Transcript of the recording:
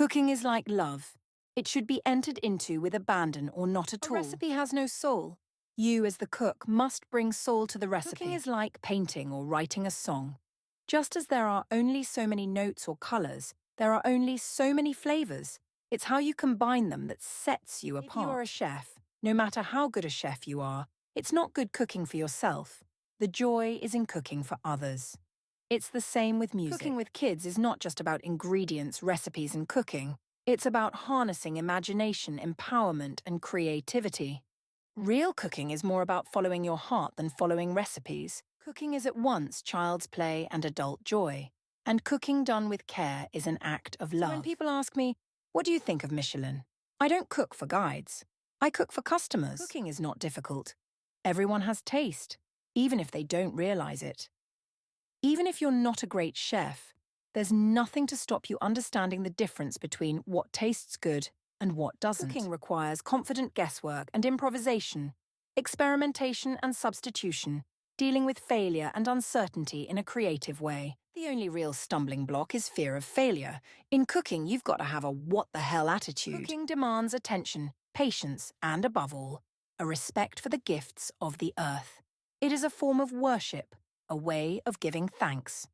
Cooking is like love. It should be entered into with abandon or not at all. A recipe has no soul. You, as the cook, must bring soul to the recipe. Cooking is like painting or writing a song. Just as there are only so many notes or colours, there are only so many flavours. It's how you combine them that sets you apart. If you're a chef, no matter how good a chef you are, it's not good cooking for yourself. The joy is in cooking for others. It's the same with music. Cooking with kids is not just about ingredients, recipes, and cooking. It's about harnessing imagination, empowerment, and creativity. Real cooking is more about following your heart than following recipes. Cooking is at once child's play and adult joy. And cooking done with care is an act of love. So when people ask me, what do you think of Michelin? I don't cook for guides. I cook for customers. Cooking is not difficult. Everyone has taste, even if they don't realize it. Even if you're not a great chef, there's nothing to stop you understanding the difference between what tastes good and what doesn't. Cooking requires confident guesswork and improvisation, experimentation and substitution, dealing with failure and uncertainty in a creative way. The only real stumbling block is fear of failure. In cooking, you've got to have a what-the-hell attitude. Cooking demands attention, patience, and above all, a respect for the gifts of the earth. It is a form of worship, a way of giving thanks.